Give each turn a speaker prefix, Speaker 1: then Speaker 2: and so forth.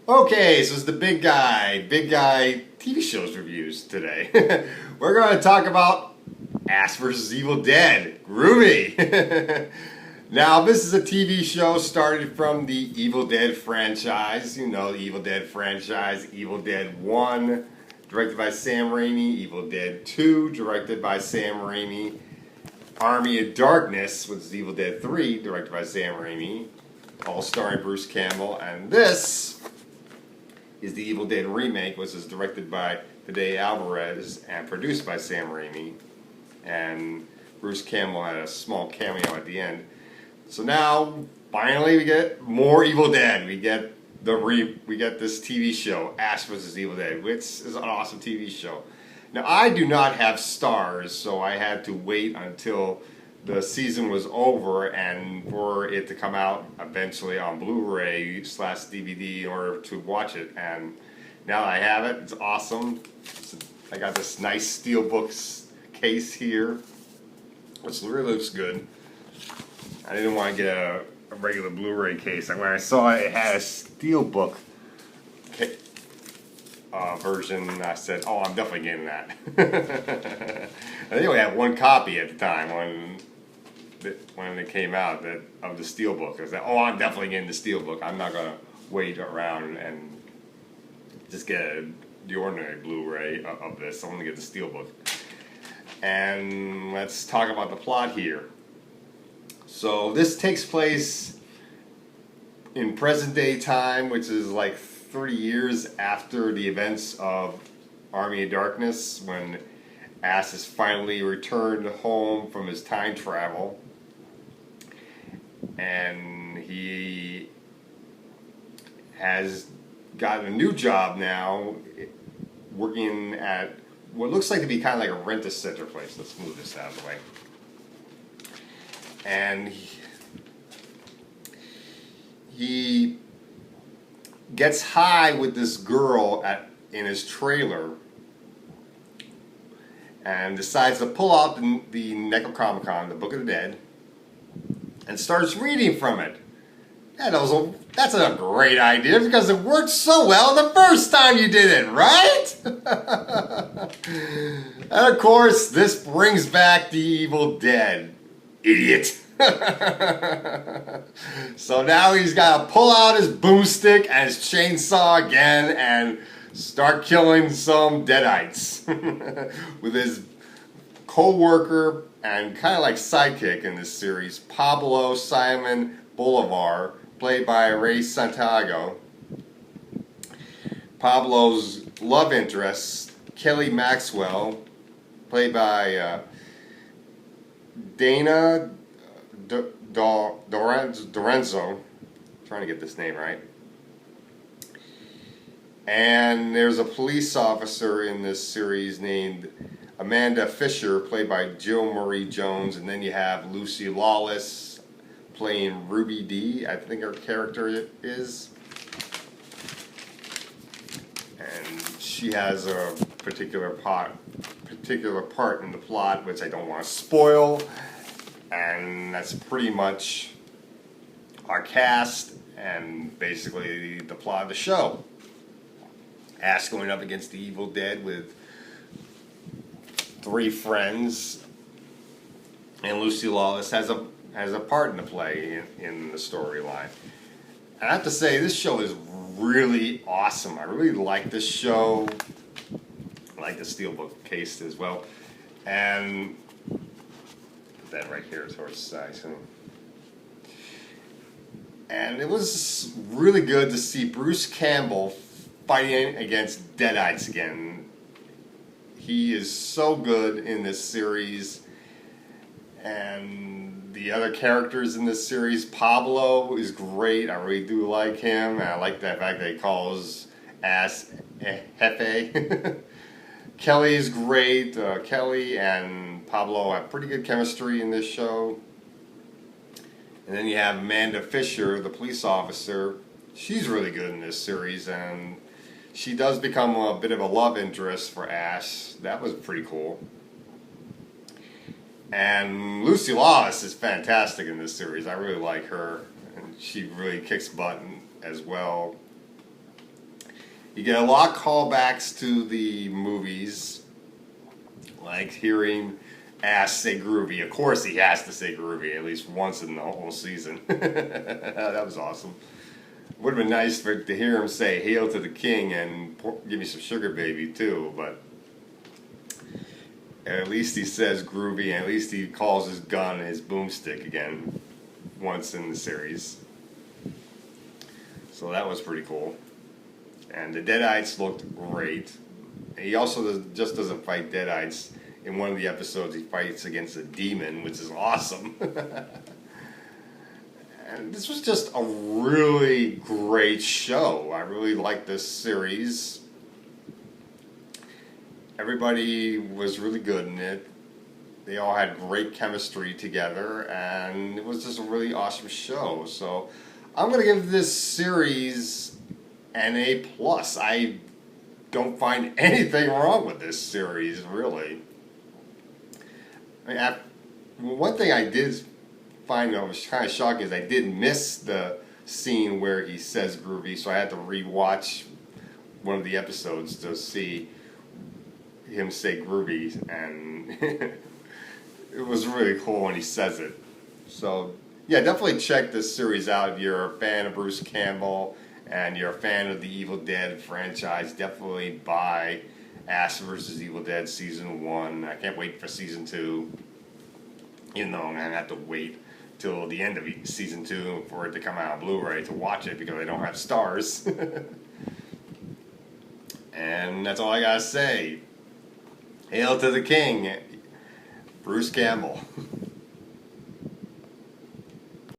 Speaker 1: Okay, so it's the Big Guy TV shows reviews today. We're going to talk about Ash vs. Evil Dead. Groovy! Now, this is a TV show started from the Evil Dead franchise. You know the Evil Dead franchise. Evil Dead 1, directed by Sam Raimi. Evil Dead 2, directed by Sam Raimi. Army of Darkness, which is Evil Dead 3, directed by Sam Raimi. All starring Bruce Campbell. And this is the Evil Dead remake, which is directed by Fede Alvarez and produced by Sam Raimi. And Bruce Campbell had a small cameo at the end. So now, finally, we get more Evil Dead. We get this TV show, Ash vs. Evil Dead, which is an awesome TV show. Now, I do not have Stars, so I had to wait until the season was over and for it to come out eventually on Blu-ray/DVD in order to watch it. And now that I have it, it's awesome. I got this nice Steelbook case here, which really looks good. I didn't want to get a regular Blu-ray case. When I saw it had a Steelbook version, I said, "Oh, I'm definitely getting that." I think we had one copy at the time when it came out of the Steelbook. I said, "Oh, I'm definitely getting the Steelbook. I'm not gonna wait around and just get the ordinary Blu-ray of this. I'm gonna get the Steelbook." And let's talk about the plot here. So this takes place in present day time, which is like 30 years after the events of Army of Darkness, when Ash has finally returned home from his time travel. And he has gotten a new job now, working at what looks like to be kind of like a rent-a-center place. Let's move this out of the way. And he gets high with this girl in his trailer and decides to pull out the Necronomicon, the Book of the Dead, and starts reading from it. That's a great idea because it worked so well the first time you did it, right? And of course, this brings back the Evil Dead. Idiot. So now he's got to pull out his boomstick and his chainsaw again and start killing some Deadites with his co-worker and kind of like sidekick in this series, Pablo Simon Bolivar, played by Ray Santiago. Pablo's love interest, Kelly Maxwell, played by Dana Dorenzo, trying to get this name right. And there's a police officer in this series named Amanda Fisher, played by Jill Marie Jones, and then you have Lucy Lawless playing Ruby Dee, I think her character is. And she has a particular part in the plot, which I don't want to spoil. And that's pretty much our cast and basically the plot of the show. Ash going up against the Evil Dead with 3 friends, and Lucy Lawless has a part to play in the storyline. And I have to say, this show is really awesome. I really like this show. I like the Steelbook case as well. And put that right here towards the side. And it was really good to see Bruce Campbell fighting against Deadites again. He is so good in this series. And the other characters in this series, Pablo is great. I really do like him. And I like that fact that he calls Ash Jefe. Kelly is great. Kelly and Pablo have pretty good chemistry in this show. And then you have Amanda Fisher, the police officer. She's really good in this series, and she does become a bit of a love interest for Ash. That was pretty cool. And Lucy Lawless is fantastic in this series. I really like her, and she really kicks butt as well. You get a lot of callbacks to the movies, like hearing Ash say groovy. Of course he has to say groovy at least once in the whole season. That was awesome. Would have been nice to hear him say "Hail to the King" and give me some sugar baby too, but at least he says groovy, and at least he calls his gun his boomstick again once in the series. So that was pretty cool. And the Deadites looked great. He also just doesn't fight Deadites. In one of the episodes, he fights against a demon, which is awesome. And this was just a really great show. I really liked this series. Everybody was really good in it. They all had great chemistry together, and it was just a really awesome show. So I'm going to give this series an A+. I don't find anything wrong with this series, really. I mean, one thing I did find that was kind of shocking is I did miss the scene where he says groovy, so I had to re-watch one of the episodes to see him say groovy, and it was really cool when he says it. So yeah, definitely check this series out if you're a fan of Bruce Campbell and you're a fan of the Evil Dead franchise. Definitely buy Ash vs. Evil Dead Season 1. I can't wait for Season 2. Even though I'm going to have to wait till the end of Season 2 for it to come out on Blu-ray to watch it because I don't have stars. And that's all I got to say. Hail to the King, Bruce Campbell.